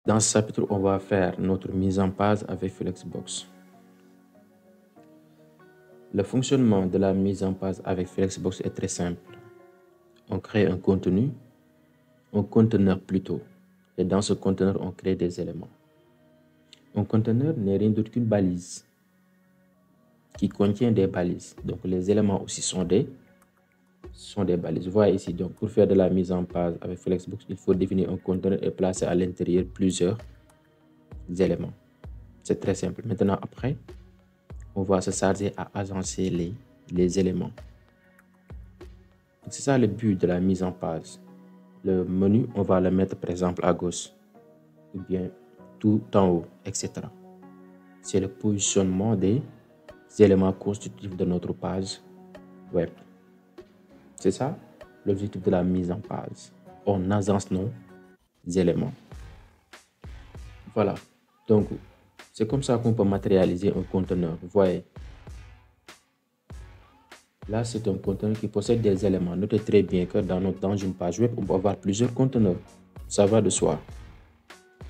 Dans ce chapitre, on va faire notre mise en page avec Flexbox. Le fonctionnement de la mise en page avec Flexbox est très simple. On crée un contenu, un conteneur plutôt, et dans ce conteneur, on crée des éléments. Un conteneur n'est rien d'autre qu'une balise qui contient des balises. Donc, les éléments aussi sont des balises. Vous voyez ici, donc, pour faire de la mise en page avec Flexbox, il faut définir un conteneur et placer à l'intérieur plusieurs éléments. C'est très simple. Maintenant, après, on va se charger à agencer les éléments. C'est ça le but de la mise en page. Le menu, on va le mettre par exemple à gauche ou bien tout en haut, etc. C'est le positionnement des éléments constitutifs de notre page web. C'est ça l'objectif de la mise en page. On agence nos éléments. Voilà. Donc, c'est comme ça qu'on peut matérialiser un conteneur. Vous voyez. Là, c'est un conteneur qui possède des éléments. Notez très bien que dans une page web, on peut avoir plusieurs conteneurs. Ça va de soi.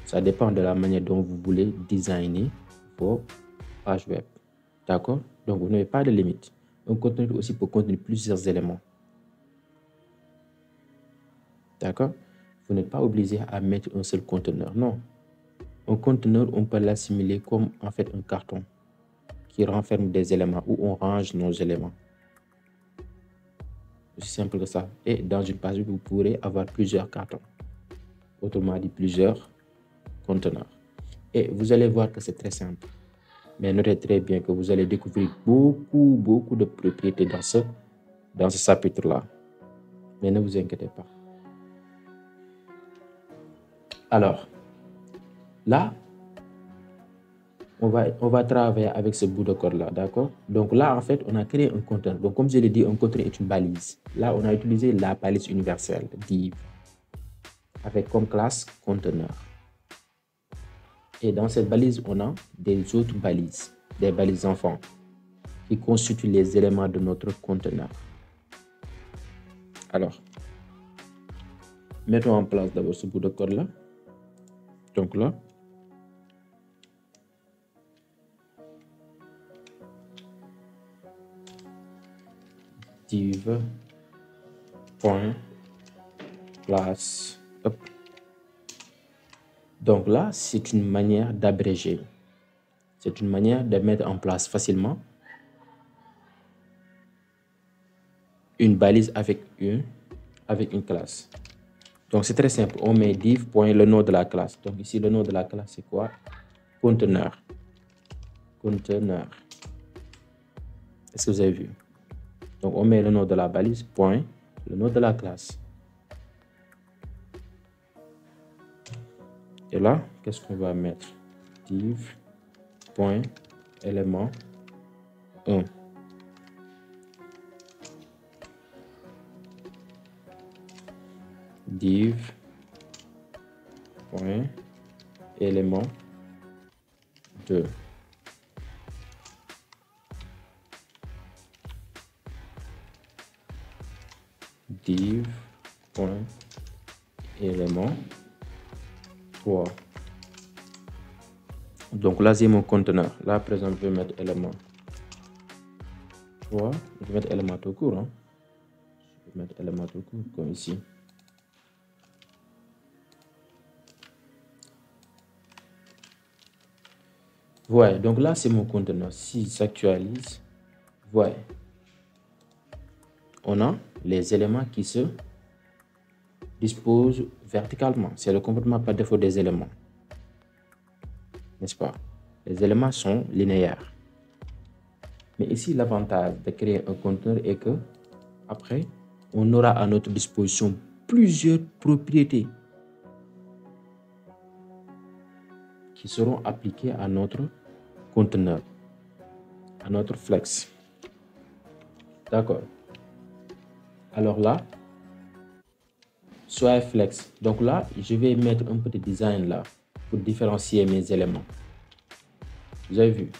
Ça dépend de la manière dont vous voulez designer vos pages web. D'accord? Donc, vous n'avez pas de limite. Un conteneur aussi peut contenir plusieurs éléments. D'accord? Vous n'êtes pas obligé à mettre un seul conteneur. Non. Un conteneur, on peut l'assimiler comme en fait un carton qui renferme des éléments où on range nos éléments. Aussi simple que ça. Et dans une page web, vous pourrez avoir plusieurs cartons. Autrement dit, plusieurs conteneurs. Et vous allez voir que c'est très simple. Mais notez très bien que vous allez découvrir beaucoup de propriétés dans ce chapitre-là. Mais ne vous inquiétez pas. Alors, là, on va travailler avec ce bout de code-là, d'accord? Donc là, en fait, on a créé un conteneur. Donc, comme je l'ai dit, un conteneur est une balise. Là, on a utilisé la balise universelle, div, avec comme classe conteneur. Et dans cette balise, on a des autres balises, des balises enfants, qui constituent les éléments de notre conteneur. Alors, mettons en place d'abord ce bout de code-là. Donc là, div point class up. Donc là, c'est une manière d'abréger. C'est une manière de mettre en place facilement une balise avec une classe. Donc c'est très simple. On met div point le nom de la classe. Donc ici, le nom de la classe, c'est quoi? Conteneur. Conteneur. Est-ce que vous avez vu? Donc on met le nom de la balise, point, le nom de la classe. Et là, qu'est-ce qu'on va mettre? Div point élément 1. Div point élément 2. Div point élément 3. Donc là, c'est mon conteneur. Là, par exemple, je vais mettre élément 3. Je vais mettre élément tout court. Hein. Je vais mettre élément tout court, comme ici. Voilà, donc là, c'est mon conteneur. S'il s'actualise, voilà. On a les éléments qui se disposent verticalement. C'est le comportement par défaut des éléments. N'est-ce pas? Les éléments sont linéaires. Mais ici, l'avantage de créer un conteneur est que, après, on aura à notre disposition plusieurs propriétés qui seront appliquées à notre conteneur, à notre flex. D'accord? Alors là, soit flex. Donc là, je vais mettre un petit design là pour différencier mes éléments. Vous avez vu?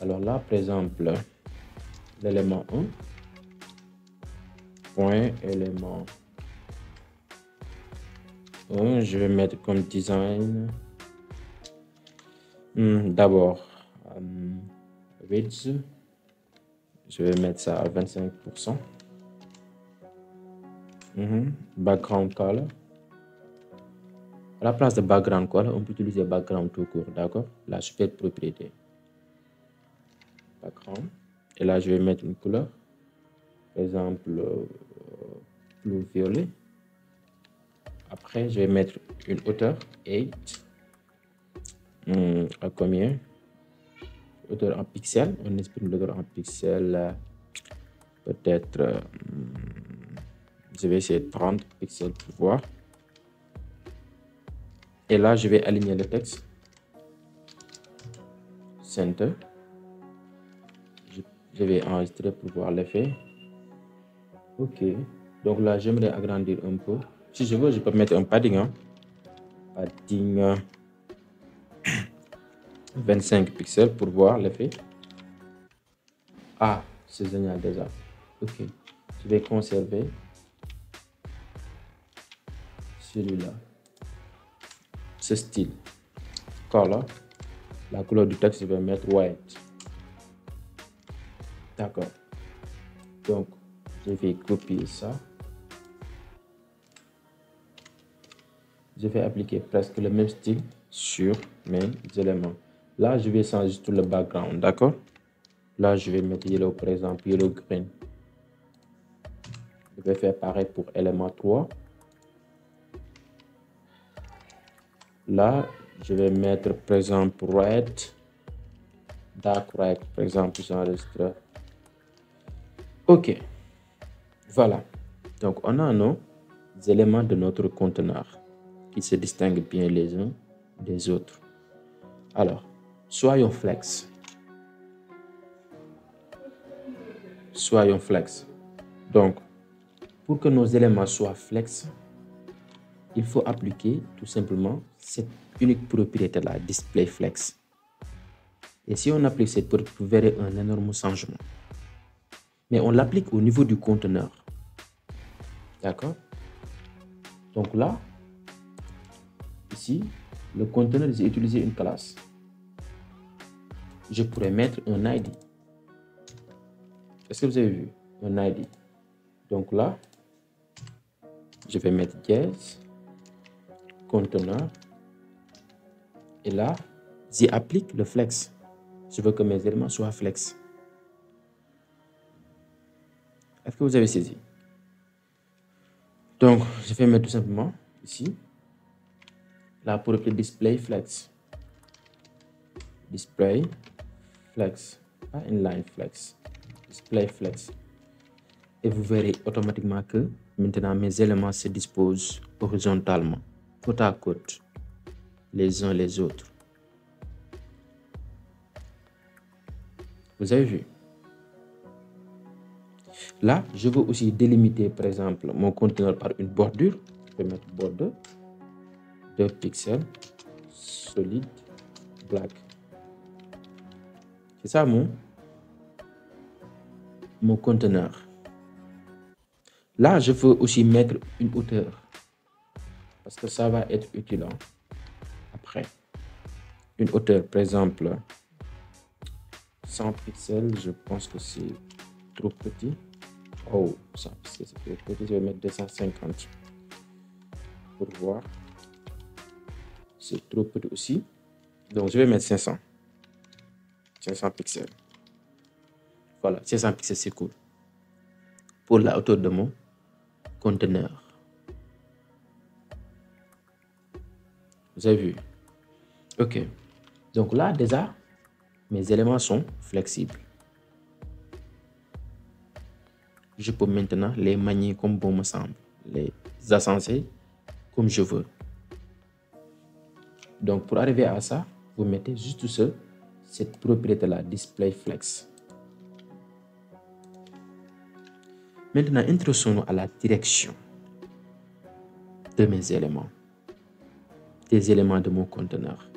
Alors là, par exemple, l'élément 1, point élément Je vais mettre comme design. D'abord, width. Je vais mettre ça à 25%. Background color. À la place de background color, on peut utiliser background tout court, d'accord? La super propriété. Background. Et là, je vais mettre une couleur. Par exemple, bleu violet. Après, je vais mettre une hauteur, 8. À combien? Hauteur en pixels. On exprime l'hauteur en pixels. Peut-être, je vais essayer de 30 pixels pour voir. Et là, je vais aligner le texte. Center. Je vais enregistrer pour voir l'effet. Ok. Donc là, j'aimerais agrandir un peu. Si je veux, je peux mettre un padding. Padding 25 pixels pour voir l'effet. Ah, c'est génial déjà. Ok. Je vais conserver celui-là. Ce style. Color. La couleur du texte, je vais mettre white. D'accord. Donc, je vais copier ça. Je vais appliquer presque le même style sur mes éléments. Là, je vais changer tout le background, d'accord? Là, je vais mettre yellow, par exemple, yellow green. Je vais faire pareil pour élément 3. Là, je vais mettre, par exemple, red, dark red, par exemple, j'enregistre. Ok, voilà. Donc, on a nos éléments de notre conteneur qui se distinguent bien les uns des autres. Alors, soyons flex. Soyons flex. Donc, pour que nos éléments soient flex, il faut appliquer tout simplement cette unique propriété-là, display flex. Et si on applique cette propriété, vous verrez un énorme changement. Mais on l'applique au niveau du conteneur. D'accord? Donc là, ici, le conteneur, j'ai utilisé une classe. Je pourrais mettre un ID. Est-ce que vous avez vu? Un ID. Donc là, je vais mettre yes, conteneur. Et là, j'y applique le flex. Je veux que mes éléments soient flex. Est-ce que vous avez saisi? Donc, je vais mettre tout simplement ici la propriété display flex. Display flex, pas inline flex. Display flex. Et vous verrez automatiquement que maintenant mes éléments se disposent horizontalement, côte à côte, les uns les autres. Vous avez vu? Là, je veux aussi délimiter, par exemple, mon conteneur par une bordure. Je peux mettre border, 2 pixels, solide, black. C'est ça mon conteneur. Là, je veux aussi mettre une hauteur. Parce que ça va être utile après. Une hauteur, par exemple, 100 pixels, je pense que c'est trop petit. Oh, 100 pixels, c'est trop petit. Je vais mettre 250 pour voir. C'est trop petit aussi. Donc, je vais mettre 500. 500 pixels. Voilà, 500 pixels, c'est cool. Pour la hauteur de mon conteneur. Vous avez vu? Ok. Donc là, déjà, mes éléments sont flexibles. Je peux maintenant les manier comme bon me semble, les assencer comme je veux. Donc, pour arriver à ça, vous mettez juste cette propriété-là, display flex. Maintenant, intéressons-nous à la direction de mes éléments, des éléments de mon conteneur.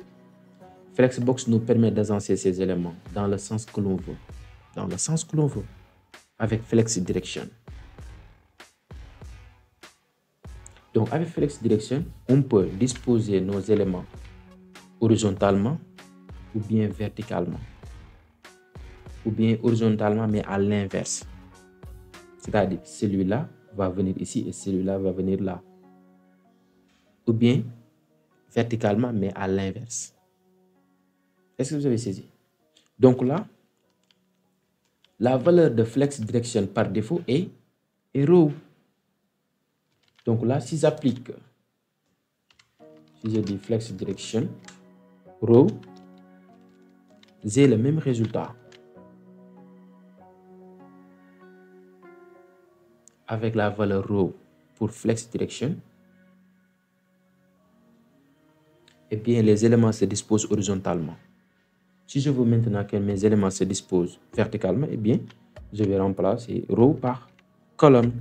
Flexbox nous permet d'agencer ces éléments dans le sens que l'on veut. Dans le sens que l'on veut. Avec Flex Direction. Donc, avec Flex Direction, on peut disposer nos éléments horizontalement ou bien verticalement. Ou bien horizontalement, mais à l'inverse. C'est-à-dire, celui-là va venir ici et celui-là va venir là. Ou bien verticalement, mais à l'inverse. Est-ce que vous avez saisi? Donc là, la valeur de Flex Direction par défaut est row. Donc là, si j'applique, si je dis Flex Direction, row, j'ai le même résultat. Avec la valeur row pour Flex Direction, eh bien, les éléments se disposent horizontalement. Si je veux maintenant que mes éléments se disposent verticalement, eh bien, je vais remplacer row par colonne.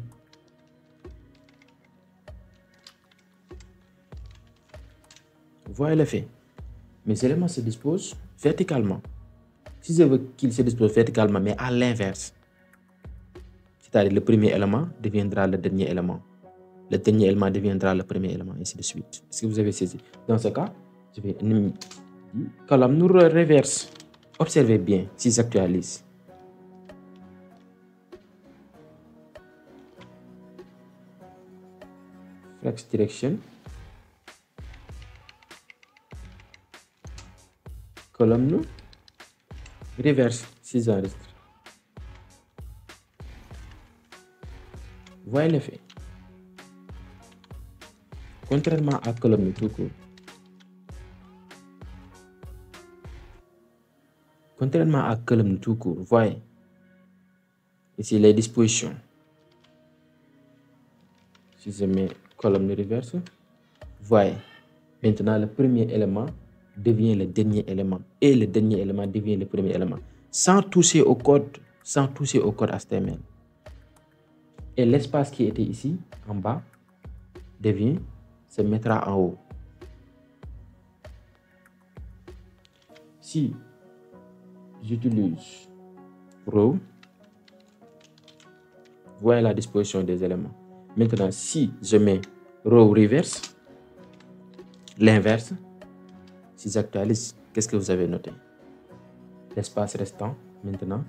Voyez l'effet. Mes éléments se disposent verticalement. Si je veux qu'ils se disposent verticalement, mais à l'inverse, c'est-à-dire le premier élément deviendra le dernier élément. Le dernier élément deviendra le premier élément, ainsi de suite. Est-ce que vous avez saisi? Dans ce cas, je vais dire colonne nous reverse. Observez bien si j'actualise. Flex Direction. Colonne nous reverse si j'enregistre. Voyez l'effet. Contrairement à colonne tout court. Contrairement à colonne tout court, voyez. Ici les dispositions. Si je mets colonne reverse, voyez. Maintenant le premier élément devient le dernier élément et le dernier élément devient le premier élément sans toucher au code HTML. Et l'espace qui était ici en bas se mettra en haut. Si j'utilise row, voyez la disposition des éléments. Maintenant, si je mets row reverse, l'inverse, si j'actualise, qu'est-ce que vous avez noté? L'espace restant, maintenant,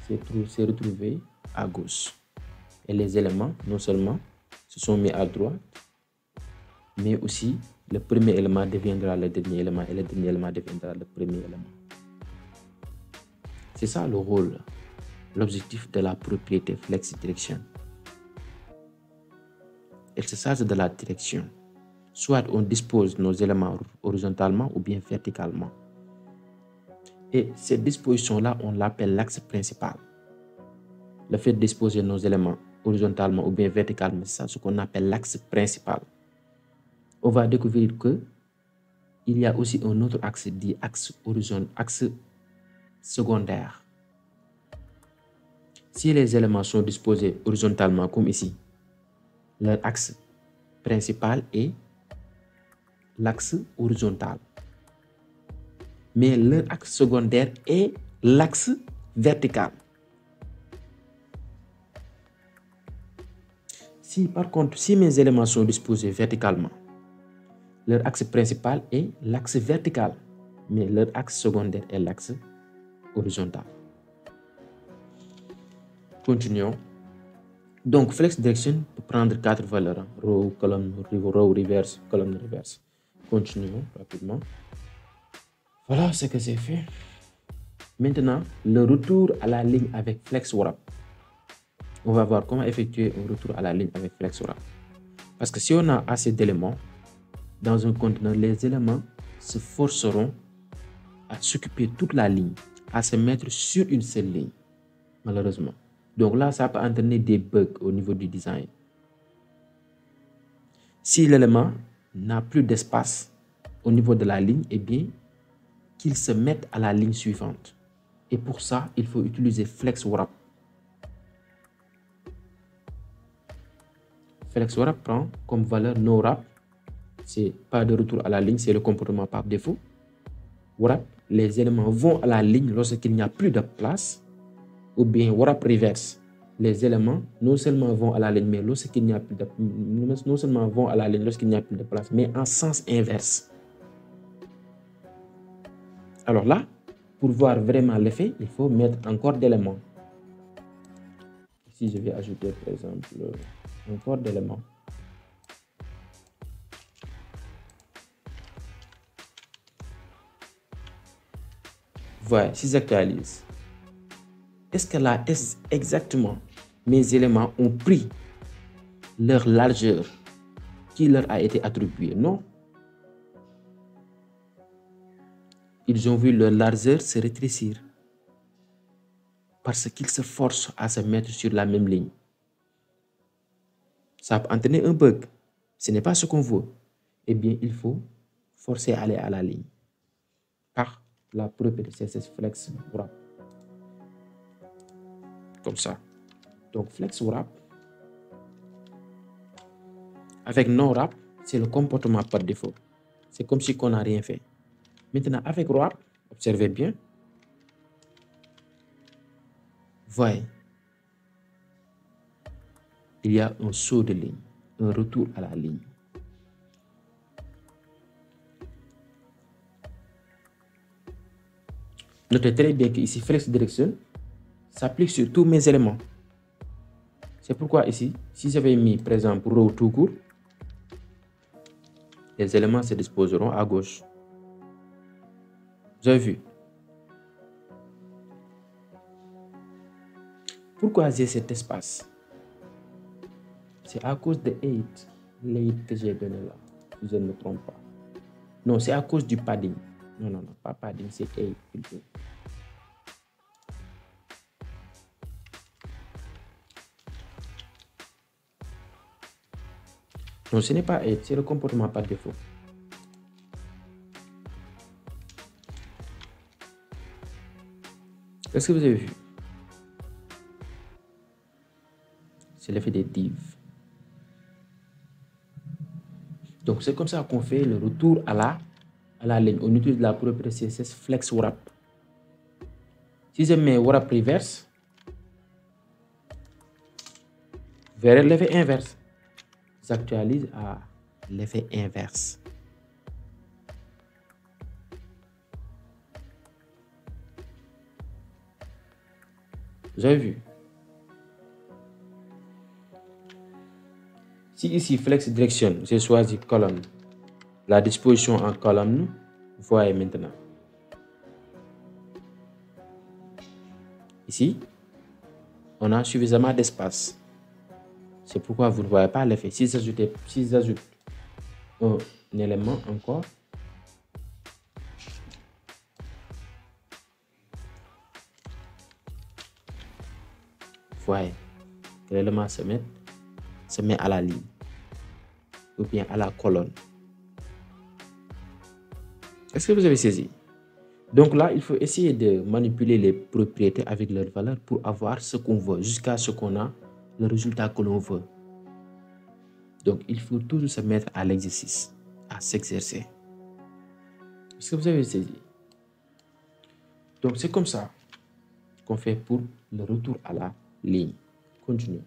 s'est retrouvé à gauche. Et les éléments, non seulement, se sont mis à droite, mais aussi le premier élément deviendra le dernier élément et le dernier élément deviendra le premier élément. C'est ça le rôle, l'objectif de la propriété Flex Direction. Elle se charge de la direction. Soit on dispose nos éléments horizontalement ou bien verticalement. Et cette disposition-là, on l'appelle l'axe principal. Le fait de disposer nos éléments horizontalement ou bien verticalement, c'est ça ce qu'on appelle l'axe principal. On va découvrir que il y a aussi un autre axe dit axe secondaire. Si les éléments sont disposés horizontalement comme ici, leur axe principal est l'axe horizontal. Mais leur axe secondaire est l'axe vertical. Si par contre, si mes éléments sont disposés verticalement, leur axe principal est l'axe vertical, mais leur axe secondaire est l'axe horizontal. Continuons. Donc, Flex Direction peut prendre 4 valeurs. Row, colonne, row, reverse, colonne, reverse. Continuons rapidement. Voilà ce que j'ai fait. Maintenant, le retour à la ligne avec FlexWrap. On va voir comment effectuer un retour à la ligne avec FlexWrap. Parce que si on a assez d'éléments dans un conteneur, les éléments se forceront à s'occuper toute la ligne, à se mettre sur une seule ligne, malheureusement. Donc là, ça peut entraîner des bugs au niveau du design. Si l'élément n'a plus d'espace au niveau de la ligne, eh bien, qu'il se mette à la ligne suivante. Et pour ça, il faut utiliser FlexWrap. FlexWrap prend comme valeur NoWrap. C'est pas de retour à la ligne, c'est le comportement par défaut. Wrap, les éléments vont à la ligne lorsqu'il n'y a plus de place. Ou bien wrap reverse. les éléments non seulement vont à la ligne, mais lorsqu'il n'y a plus de, non seulement vont à la ligne lorsqu'il n'y a plus de place, mais en sens inverse. Alors là, pour voir vraiment l'effet, il faut mettre encore d'éléments. Ici, je vais ajouter par exemple un corps d'éléments. Voilà, si j'actualise, est-ce que là, exactement mes éléments ont pris leur largeur qui leur a été attribuée? Non. Ils ont vu leur largeur se rétrécir parce qu'ils se forcent à se mettre sur la même ligne. Ça peut entraîner un bug. Ce n'est pas ce qu'on veut. Eh bien, il faut forcer à aller à la ligne par la propriété CSS Flex Wrap. Comme ça. Donc, Flex Wrap. Avec non wrap, c'est le comportement par défaut. C'est comme si on n'a rien fait. Maintenant, avec wrap, observez bien. Voyez. Il y a un saut de ligne, un retour à la ligne. Notez très bien qu'ici, Flex Direction s'applique sur tous mes éléments. C'est pourquoi ici, si j'avais mis, par exemple, row tout court, les éléments se disposeront à gauche. Vous avez vu? Pourquoi j'ai cet espace? C'est à cause de 8, l'8 que j'ai donné là, si je ne me trompe pas. Non, c'est à cause du padding. Non, non, non, pas padding, c'est 8 plutôt. Non, ce n'est pas 8, c'est le comportement par défaut. Est-ce que vous avez vu? C'est l'effet des divs. Donc, c'est comme ça qu'on fait le retour à la ligne. On utilise la propriété CSS Flex Wrap. Si je mets Wrap Reverse, vous verrez l'effet inverse. J'actualise à l'effet inverse. Vous avez vu? Si ici, Flex Direction, j'ai choisi colonne, la disposition en colonne, vous voyez maintenant. Ici, on a suffisamment d'espace. C'est pourquoi vous ne voyez pas l'effet. Si j'ajoute un élément encore, vous voyez que l'élément se met à la ligne ou bien à la colonne. Est-ce que vous avez saisi? Donc là, il faut essayer de manipuler les propriétés avec leurs valeurs pour avoir ce qu'on veut, jusqu'à ce qu'on a le résultat que l'on veut. Donc, il faut toujours se mettre à l'exercice, à s'exercer. Est-ce que vous avez saisi? Donc, c'est comme ça qu'on fait pour le retour à la ligne. Continue.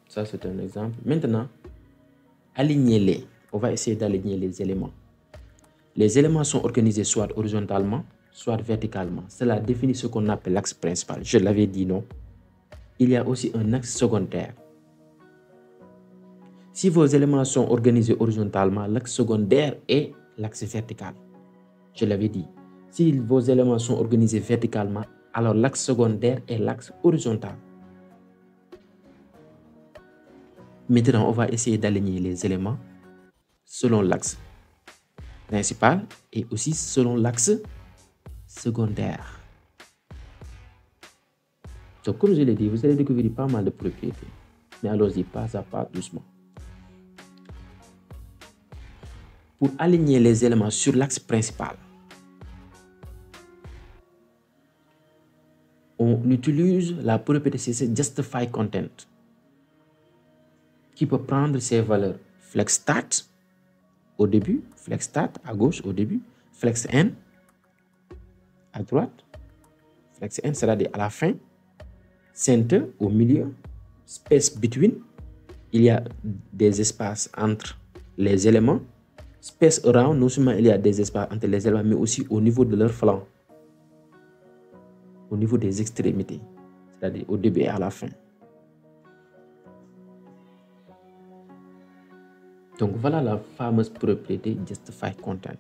Ça, c'est un exemple. Maintenant, alignez-les. On va essayer d'aligner les éléments. Les éléments sont organisés soit horizontalement, soit verticalement. Cela définit ce qu'on appelle l'axe principal. Je l'avais dit, non? Il y a aussi un axe secondaire. Si vos éléments sont organisés horizontalement, l'axe secondaire est l'axe vertical. Je l'avais dit. Si vos éléments sont organisés verticalement, alors l'axe secondaire est l'axe horizontal. Maintenant, on va essayer d'aligner les éléments selon l'axe principal et aussi selon l'axe secondaire. Donc, comme je l'ai dit, vous allez découvrir pas mal de propriétés. Mais allons-y pas à pas, doucement. Pour aligner les éléments sur l'axe principal, on utilise la propriété CSS Justify Content qui peut prendre ses valeurs FlexStat au début, flex start à gauche au début, flex end à droite, flex end c'est-à-dire à la fin, center au milieu, space between, il y a des espaces entre les éléments, space around, non seulement il y a des espaces entre les éléments, mais aussi au niveau de leur flanc, au niveau des extrémités, c'est-à-dire au début et à la fin. Donc voilà la fameuse propriété justify content.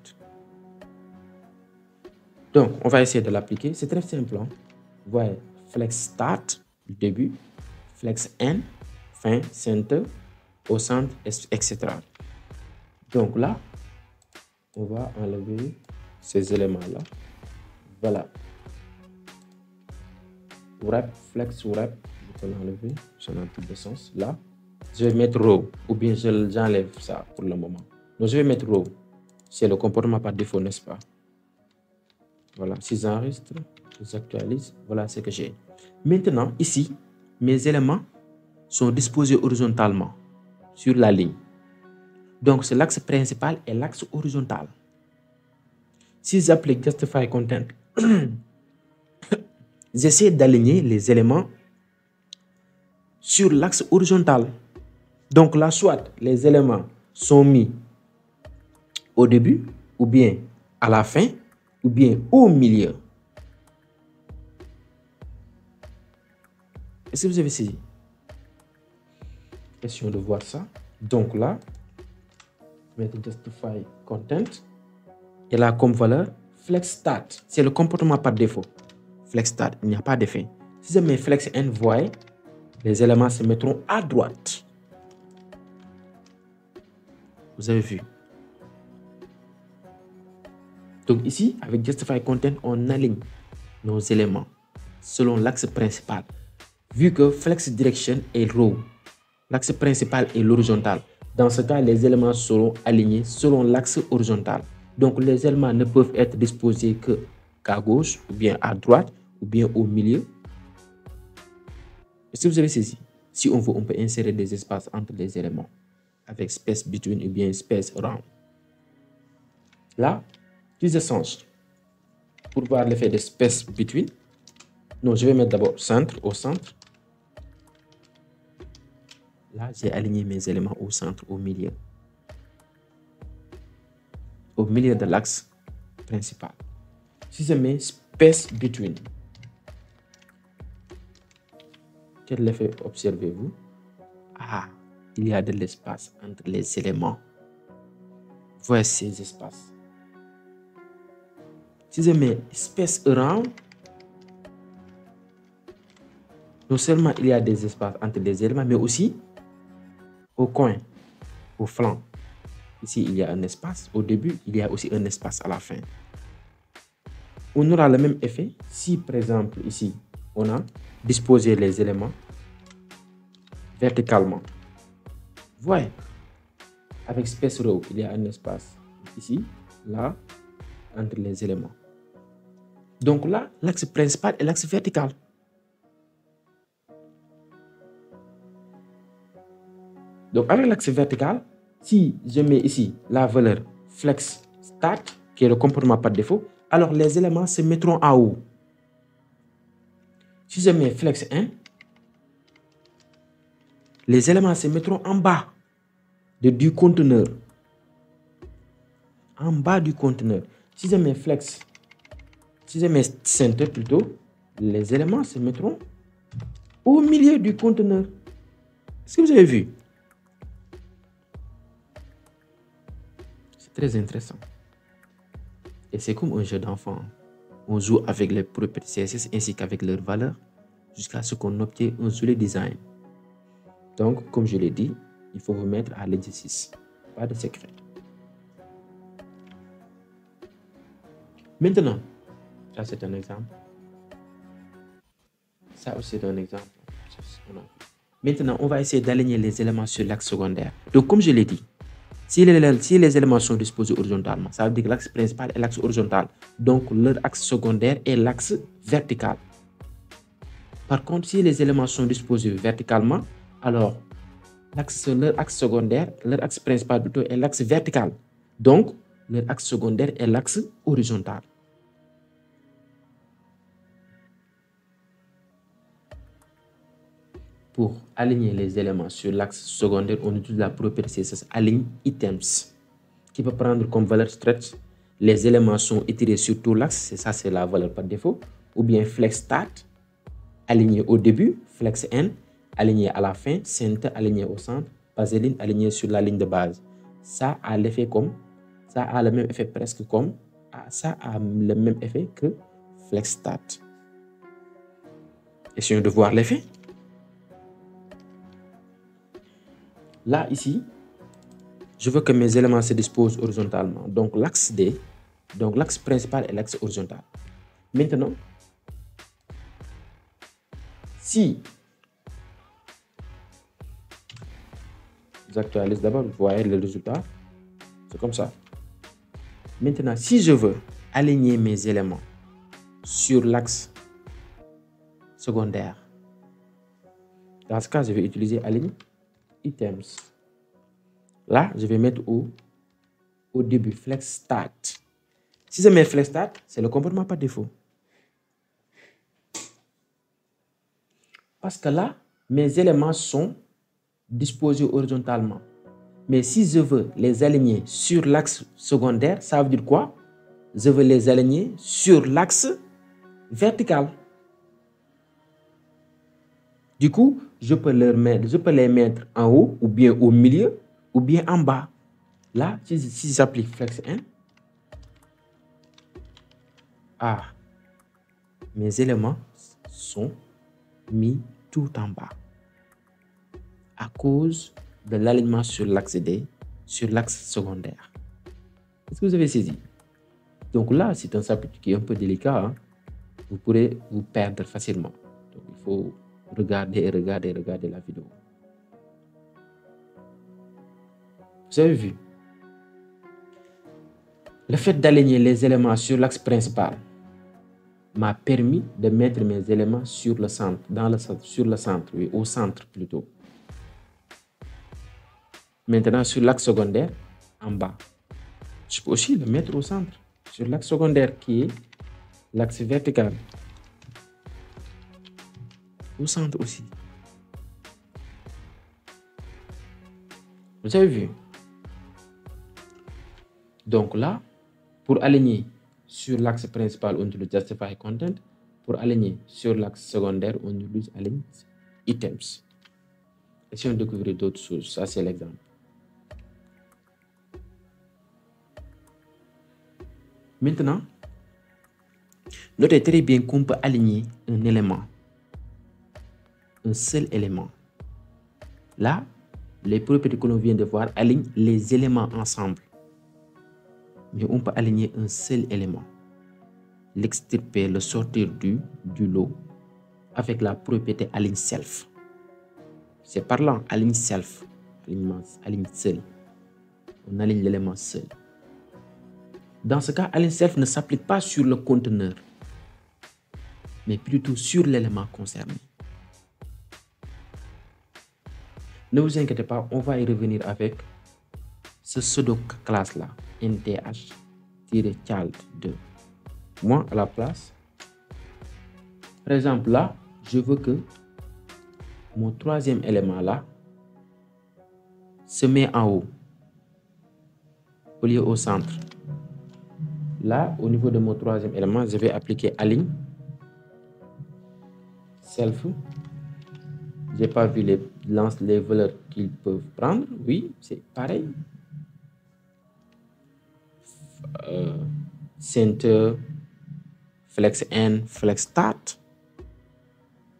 Donc on va essayer de l'appliquer, c'est très simple. Hein? Vous voyez, flex start, début, flex end, fin, center, au centre, etc. Donc là, on va enlever ces éléments-là. Voilà. Wrap, flex, wrap, je vais l'enlever, ça n'a plus de sens. Là, je vais mettre row, ou bien j'enlève ça pour le moment. Donc je vais mettre row. C'est le comportement par défaut, n'est-ce pas? Voilà, si j'enregistre, j'actualise, voilà ce que j'ai. Maintenant, ici, mes éléments sont disposés horizontalement sur la ligne. Donc, c'est l'axe principal et l'axe horizontal. Si j'applique Justify Content, j'essaie d'aligner les éléments sur l'axe horizontal. Donc là, soit les éléments sont mis au début, ou bien à la fin, ou bien au milieu. Est-ce que vous avez saisi? Question de voir ça. Donc là, mettre Justify Content. Et là, comme valeur, Flex Start. C'est le comportement par défaut. Flex Start, il n'y a pas d'effet. Si je mets Flex End, voyez, les éléments se mettront à droite. Vous avez vu. Donc ici, avec Justify Content, on aligne nos éléments selon l'axe principal. Vu que Flex Direction est row, l'axe principal est l'horizontal. Dans ce cas, les éléments seront alignés selon l'axe horizontal. Donc les éléments ne peuvent être disposés qu'à gauche, ou bien à droite, ou bien au milieu. Est-ce que vous avez saisi? Si on veut, on peut insérer des espaces entre les éléments avec space between ou bien space around. Là, si je change pour voir l'effet de space between, non, je vais mettre d'abord centre au centre. Là, j'ai aligné mes éléments au centre, au milieu de l'axe principal. Si je mets space between, quel effet observez-vous? Ah, il y a de l'espace entre les éléments. Voici ces espaces. Si je mets space around, non seulement il y a des espaces entre les éléments, mais aussi au coin, au flanc. Ici, il y a un espace. Au début, il y a aussi un espace à la fin. On aura le même effet si, par exemple, ici, on a disposé les éléments verticalement. Voyez, avec space row, il y a un espace ici, là, entre les éléments. Donc là, l'axe principal est l'axe vertical. Donc avec l'axe vertical, si je mets ici la valeur flex start, qui est le comportement par défaut, alors les éléments se mettront en haut. Si je mets flex end, les éléments se mettront en bas du conteneur. En bas du conteneur. Si je mets center plutôt, les éléments se mettront au milieu du conteneur. Est-ce que vous avez vu? C'est très intéressant. Et c'est comme un jeu d'enfant. On joue avec les propriétés CSS ainsi qu'avec leurs valeurs jusqu'à ce qu'on obtienne un joli design. Donc, comme je l'ai dit, il faut vous mettre à l'exercice. Pas de secret. Maintenant, ça c'est un exemple. Ça aussi c'est un exemple. Maintenant, on va essayer d'aligner les éléments sur l'axe secondaire. Donc, comme je l'ai dit, si les éléments sont disposés horizontalement, ça veut dire que l'axe principal est l'axe horizontal. Donc, leur axe secondaire est l'axe vertical. Par contre, si les éléments sont disposés verticalement, alors leur axe secondaire, leur axe principal plutôt est l'axe vertical. Donc, leur axe secondaire est l'axe horizontal. Pour aligner les éléments sur l'axe secondaire, on utilise la propriété CSS align items, qui peut prendre comme valeur stretch. Les éléments sont étirés sur tout l'axe, c'est ça, c'est la valeur par défaut. Ou bien flex start, aligné au début, flex end, aligné à la fin, center, aligné au centre, vaseline, aligné sur la ligne de base. Ça a l'effet comme, ça a le même effet presque comme, ça a le même effet que flex start. Essayons de voir l'effet. Là, ici, je veux que mes éléments se disposent horizontalement. Donc, l'axe D, donc l'axe principal est l'axe horizontal. Maintenant, si j'actualise d'abord, vous voyez le résultat, c'est comme ça. Maintenant, si je veux aligner mes éléments sur l'axe secondaire, dans ce cas, je vais utiliser align items. Là, je vais mettre au début flex start. Si je mets flex start, c'est le comportement par défaut. Parce que là, mes éléments sont disposés horizontalement. Mais si je veux les aligner sur l'axe secondaire, ça veut dire quoi? Je veux les aligner sur l'axe vertical. Du coup, je peux les mettre en haut, ou bien au milieu, ou bien en bas. Là, si j'applique flex N, mes éléments sont mis tout en bas à cause de l'alignement sur l'axe D, sur l'axe secondaire. Est-ce que vous avez saisi? Donc là, c'est un chapitre qui est un peu délicat. Hein? Vous pourrez vous perdre facilement. Donc il faut regarder la vidéo. Vous avez vu? Le fait d'aligner les éléments sur l'axe principal m'a permis de mettre mes éléments sur le centre, sur le centre, oui, au centre plutôt. Maintenant, sur l'axe secondaire, en bas. Je peux aussi le mettre au centre, sur l'axe secondaire qui est l'axe vertical. Au centre aussi. Vous avez vu? Donc là, pour aligner sur l'axe principal, on utilise justify content. Pour aligner sur l'axe secondaire, on utilise align items. Et si on découvre d'autres choses, ça c'est l'exemple. Maintenant, notez très bien qu'on peut aligner un élément, un seul élément. Là, les propriétés que l'on vient de voir alignent les éléments ensemble. Mais on peut aligner un seul élément, l'extirper, le sortir du lot avec la propriété align self. C'est parlant, align self, align seul. On aligne l'élément seul. Dans ce cas, align self ne s'applique pas sur le conteneur, mais plutôt sur l'élément concerné. Ne vous inquiétez pas, on va y revenir avec ce pseudo-classe-là, nth-child2. Moi, à la place, par exemple, là, je veux que mon troisième élément-là se met en haut, au lieu au centre. Là, au niveau de mon troisième élément, je vais appliquer align self. Je n'ai pas vu les valeurs qu'ils peuvent prendre. Oui, c'est pareil. Center, flex end, flex start.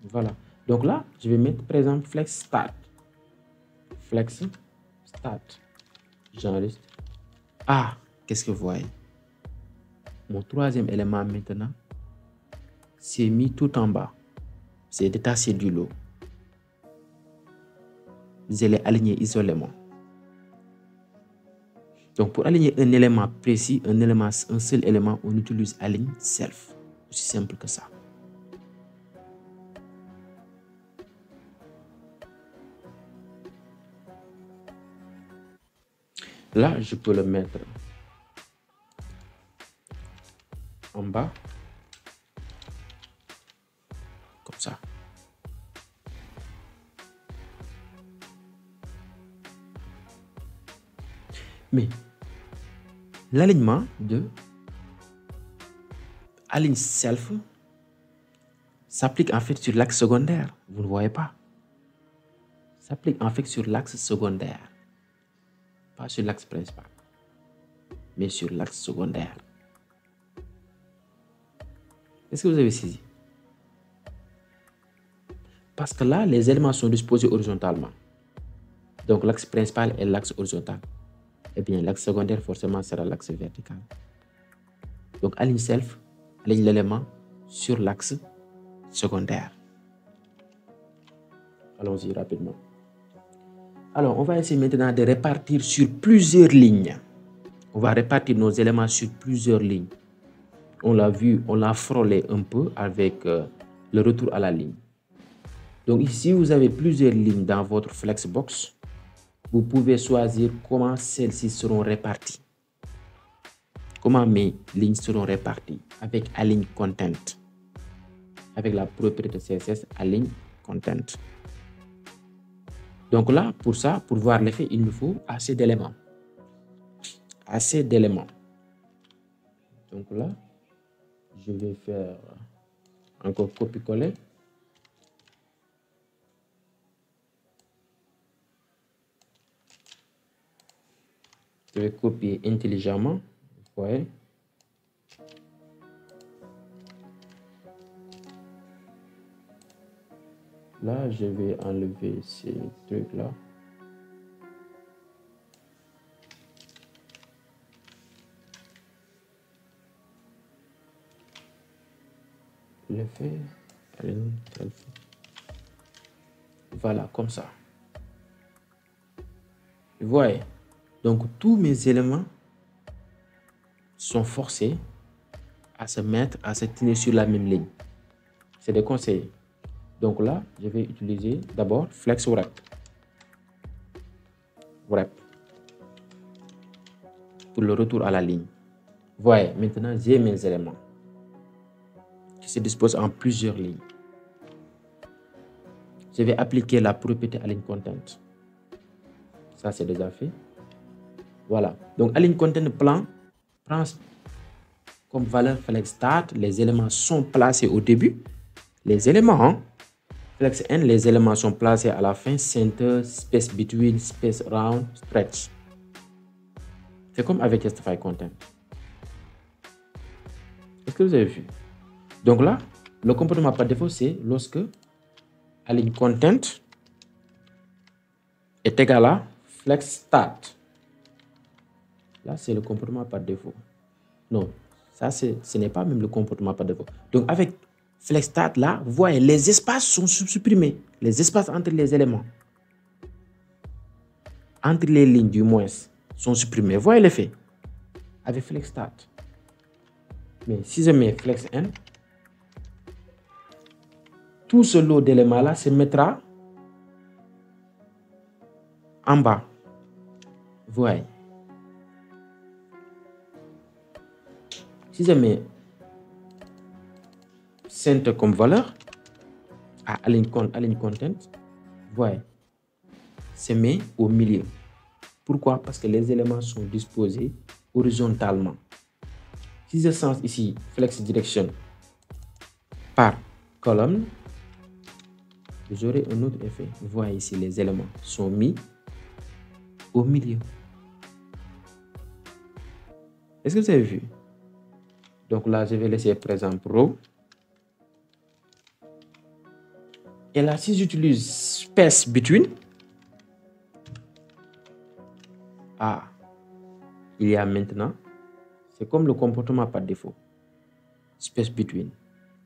Voilà. Donc là, je vais mettre par exemple flex start. Flex start. J'enregistre. Qu'est-ce que vous voyez? Mon troisième élément maintenant, c'est mis tout en bas. C'est détaché du lot. Je l'ai aligné isolément. Donc pour aligner un élément précis, un seul élément, on utilise align self. Aussi simple que ça. Là, je peux le mettre bas, comme ça. Mais l'alignement de align self s'applique en fait sur l'axe secondaire. Vous ne voyez pas? S'applique en fait sur l'axe secondaire. Pas sur l'axe principal, mais sur l'axe secondaire. Est-ce que vous avez saisi? Parce que là, les éléments sont disposés horizontalement. Donc l'axe principal est l'axe horizontal. Eh bien, l'axe secondaire forcément sera l'axe vertical. Donc align self, aligne l'élément sur l'axe secondaire. Allons-y rapidement. Alors, on va essayer maintenant de répartir sur plusieurs lignes. On va répartir nos éléments sur plusieurs lignes. On l'a vu, on l'a frôlé un peu avec le retour à la ligne. Donc ici, vous avez plusieurs lignes dans votre Flexbox. Vous pouvez choisir comment celles-ci seront réparties. Comment mes lignes seront réparties avec Align Content. Avec la propriété CSS Align Content. Donc là, pour ça, pour voir l'effet, il nous faut assez d'éléments. Assez d'éléments. Donc là, je vais faire encore copier-coller. Je vais copier intelligemment. Vous voyez. Là, je vais enlever ces trucs-là. L'effet. Voilà, comme ça. Vous voyez. Donc, tous mes éléments sont forcés à se mettre, à se tenir sur la même ligne. C'est des conseils. Donc là, je vais utiliser d'abord Flex Wrap. Pour le retour à la ligne. Voyez, maintenant j'ai mes éléments qui se disposent en plusieurs lignes. Je vais appliquer la propriété Align Content. Ça, c'est déjà fait. Voilà. Donc, Align Content prend comme valeur Flex Start. Les éléments sont placés au début. Les éléments, hein? Flex End, les éléments sont placés à la fin. Center, space between, space round, stretch. C'est comme avec Justify Content. Est-ce que vous avez vu? Donc là, le comportement par défaut, c'est lorsque Align Content est égal à Flex Start. Là, c'est le comportement par défaut. Non, ça, ce n'est pas même le comportement par défaut. Donc, avec Flex Start, là, vous voyez, les espaces sont supprimés. Les espaces entre les éléments. Entre les lignes, du moins, sont supprimés. Vous voyez l'effet? Avec Flex Start. Mais si je mets Flex End, tout ce lot d'éléments-là se mettra en bas. Vous voyez? Si je mets Center comme valeur à Align Content, vous voyez, c'est mis au milieu. Pourquoi? Parce que les éléments sont disposés horizontalement. Si je sens ici Flex Direction par colonne, vous aurez un autre effet. Vous voyez ici, les éléments sont mis au milieu. Est-ce que vous avez vu? Donc là, je vais laisser par exemple row. Et là, si j'utilise space between, il y a maintenant, c'est comme le comportement par défaut. Space between,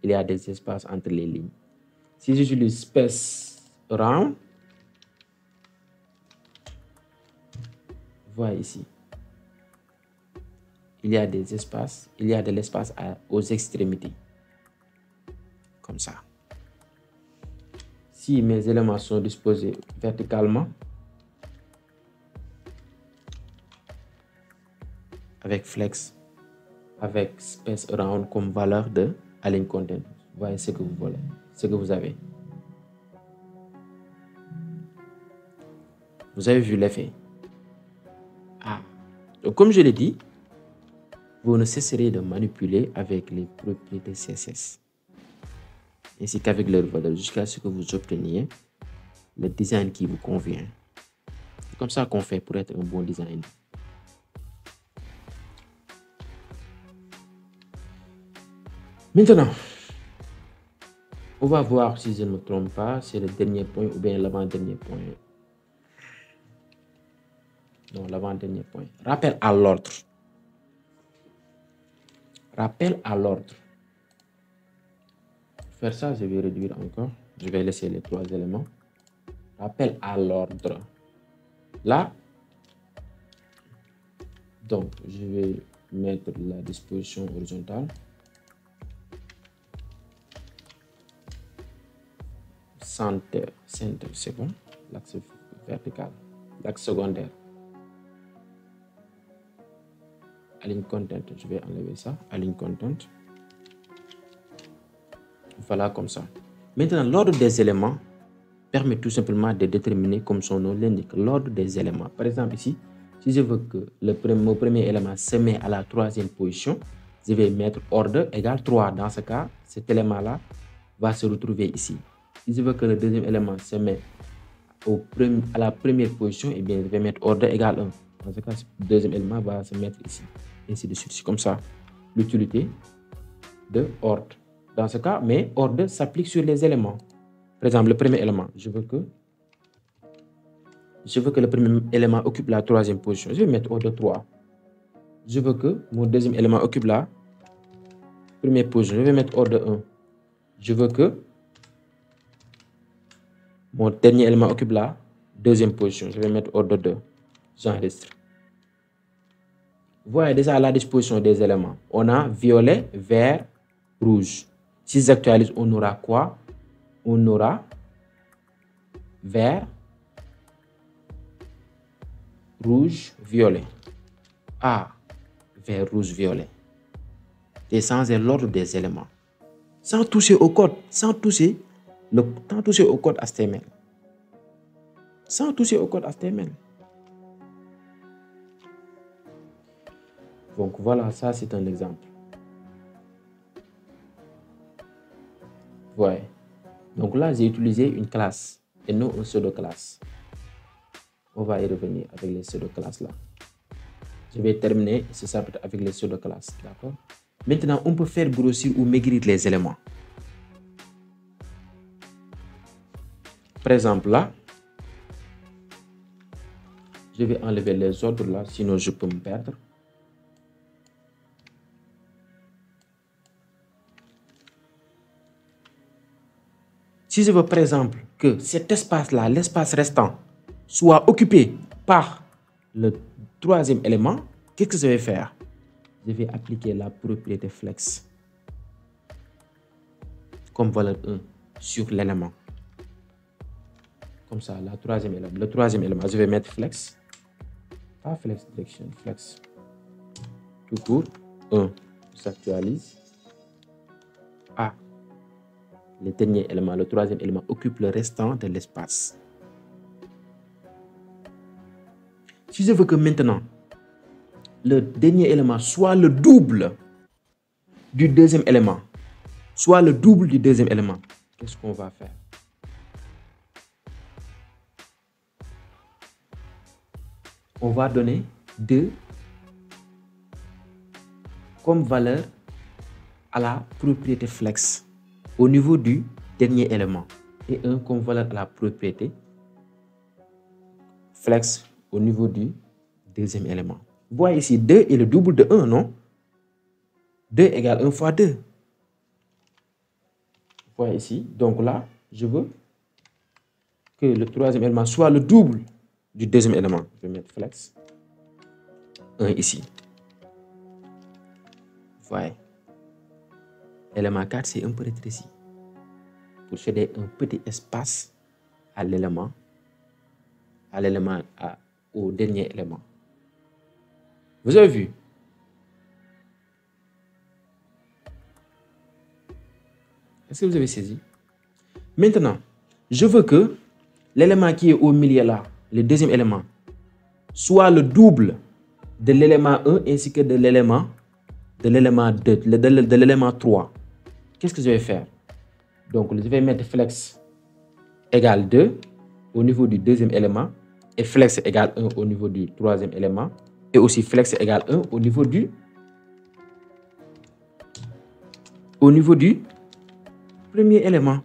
il y a des espaces entre les lignes. Si j'utilise space around, voyez ici, il y a des espaces, il y a de l'espace aux extrémités. Comme ça. Si mes éléments sont disposés verticalement, avec Flex avec space around comme valeur de align content. Voyez ce que vous voulez, ce que vous avez. Vous avez vu l'effet. Donc, comme je l'ai dit, vous ne cesserez de manipuler avec les propriétés CSS, ainsi qu'avec leur valeur, jusqu'à ce que vous obteniez le design qui vous convient. C'est comme ça qu'on fait pour être un bon designer. Maintenant, on va voir si je ne me trompe pas, c'est le dernier point ou bien l'avant-dernier point. Non, l'avant-dernier point. Rappel à l'ordre. Rappel à l'ordre. Pour faire ça, je vais réduire encore. Je vais laisser les 3 éléments. Rappel à l'ordre. Là, donc, je vais mettre la disposition horizontale. Center, c'est bon. L'axe vertical. L'axe secondaire. Align content, je vais enlever ça. Align content. Voilà comme ça. Maintenant, l'ordre des éléments permet tout simplement de déterminer, comme son nom l'indique, l'ordre des éléments. Par exemple, ici, si je veux que mon premier élément se met à la 3e position, je vais mettre ordre égale 3. Dans ce cas, cet élément-là va se retrouver ici. Si je veux que le deuxième élément se met à la première position, eh bien, je vais mettre ordre égale 1. Dans ce cas, le deuxième élément va se mettre ici. Ainsi de suite. C'est comme ça l'utilité de ordre. Dans ce cas, mais ordre s'applique sur les éléments. Par exemple, le premier élément, je veux que le premier élément occupe la 3e position. Je vais mettre ordre 3. Je veux que mon deuxième élément occupe la première position. Je vais mettre ordre 1. Je veux que mon dernier élément occupe la 2e position. Je vais mettre ordre 2. J'enregistre. Vous voyez déjà la disposition des éléments. On a violet, vert, rouge. Si j'actualise, on aura quoi? On aura vert, rouge, violet. Vert, rouge, violet. Et changer l'ordre des éléments. Sans toucher au code. Sans toucher au code HTML. Sans toucher au code HTML. Donc voilà, ça c'est un exemple. Ouais. Donc là, j'ai utilisé une classe et non une pseudo-classe. On va y revenir avec les pseudo-classes là. Je vais terminer ce chapitre avec les pseudo-classes. D'accord? Maintenant, on peut faire grossir ou maigrir les éléments. Par exemple, là, je vais enlever les ordres là, sinon je peux me perdre. Si je veux par exemple que cet espace-là, l'espace restant, soit occupé par le 3e élément, qu'est-ce que je vais faire? Je vais appliquer la propriété flex comme valeur 1 sur l'élément. Comme ça, le 3e élément, je vais mettre flex. Pas flex direction, flex. Tout court, 1. S'actualise. Le dernier élément, le 3e élément, occupe le restant de l'espace. Si je veux que maintenant, le dernier élément soit le double du 2e élément, qu'est-ce qu'on va faire? On va donner 2 comme valeur à la propriété flex au niveau du dernier élément et 1 comme valeur à la propriété flex au niveau du 2e élément. Vous voyez ici, 2 est le double de 1, non? 2 égale 1 fois 2. Vous voyez ici, donc là, je veux que le 3e élément soit le double du 2e élément. Je vais mettre flex 1 ici. Vous voyez. L'élément 4, c'est un peu rétréci pour céder un petit espace à l'élément, au dernier élément. Vous avez vu? Est-ce que vous avez saisi? Maintenant, je veux que l'élément qui est au milieu là, le deuxième élément, soit le double de l'élément 1 ainsi que de l'élément 2, de l'élément 3. Qu'est-ce que je vais faire? Donc, je vais mettre flex égale 2 au niveau du deuxième élément et flex égale 1 au niveau du troisième élément et aussi flex égale 1 au niveau du premier élément.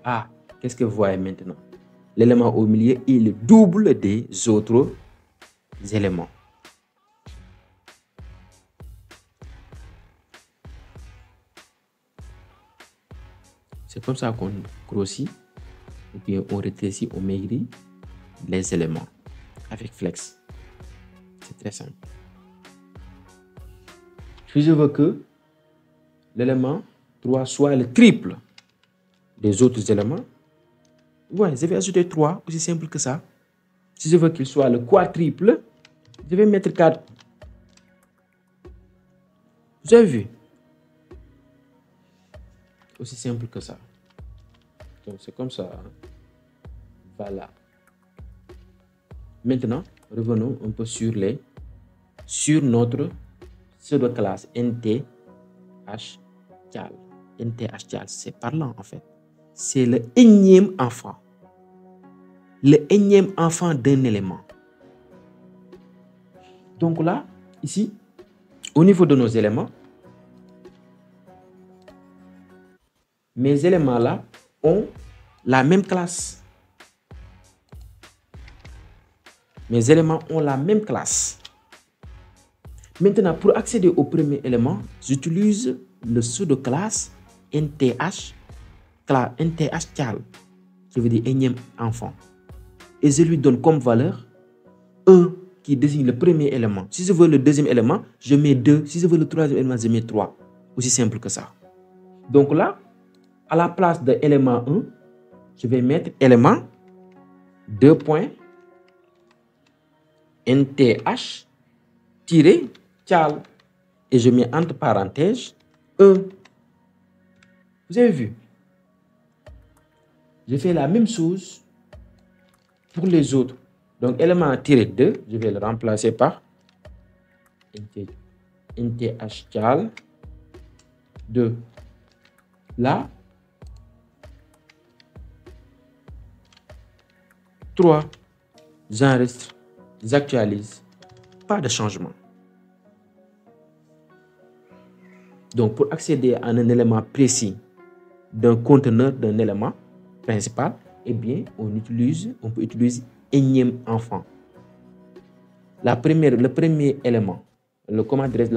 Ah, qu'est-ce que vous voyez maintenant? L'élément au milieu est le double des autres éléments. C'est comme ça qu'on grossit ou bien on rétrécit, on maigrit les éléments avec flex. C'est très simple. Si je veux que l'élément 3 soit le triple des autres éléments, ouais, je vais ajouter 3, aussi simple que ça. Si je veux qu'il soit le quadruple, je vais mettre 4. Vous avez vu? Aussi simple que ça. Donc c'est comme ça. Voilà. Maintenant, revenons un peu sur notre pseudo-classe NTH-Chal. NTH-Chal, c'est parlant en fait. C'est le énième enfant. Le énième enfant d'un élément. Donc là, ici, au niveau de nos éléments, mes éléments là ont la même classe. Mes éléments ont la même classe. Maintenant, pour accéder au premier élément, j'utilise le pseudo-classe NTH-Chal, qui veut dire énième enfant. Et je lui donne comme valeur 1 qui désigne le premier élément. Si je veux le deuxième élément, je mets 2. Si je veux le troisième élément, je mets 3. Aussi simple que ça. Donc là, à la place de élément 1, je vais mettre élément 2 points NTH-Chal et je mets entre parenthèses 1. Vous avez vu? Je fais la même chose pour les autres. Donc élément tiré 2, je vais le remplacer par NTH-Chal 2. Là, 3. J'enregistre, j'actualise. Pas de changement. Donc, pour accéder à un élément précis d'un conteneur d'un élément principal, eh bien, on peut utiliser énième enfant. Le premier élément, la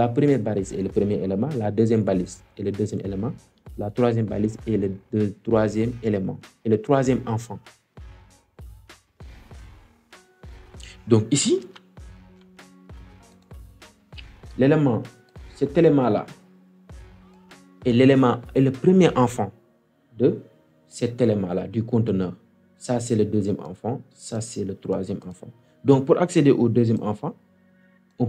première balise est le premier élément, la deuxième balise est le deuxième élément, la troisième balise est le troisième élément et le troisième enfant. Donc ici, cet élément-là est le premier enfant de cet élément-là, du conteneur. Ça, c'est le deuxième enfant. Ça, c'est le troisième enfant. Donc, pour accéder au deuxième enfant,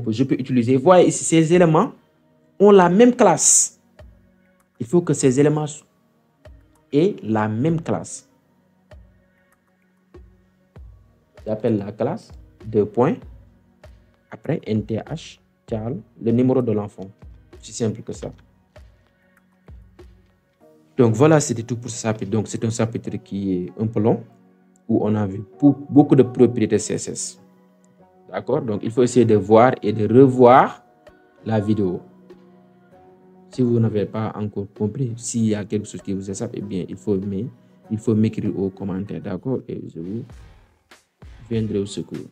je peux utiliser, voyez ici, ces éléments ont la même classe. Il faut que ces éléments aient la même classe. J'appelle la classe 2 points. Après, NTH-Chal, le numéro de l'enfant. C'est simple que ça. Donc voilà, c'était tout pour ce chapitre. Donc c'est un chapitre qui est un peu long, où on a vu beaucoup de propriétés CSS. D'accord? Donc il faut essayer de voir et de revoir la vidéo. Si vous n'avez pas encore compris, s'il y a quelque chose qui vous échappe, eh bien, il faut m'écrire aux commentaires. D'accord? Et je vous viendrai au secours.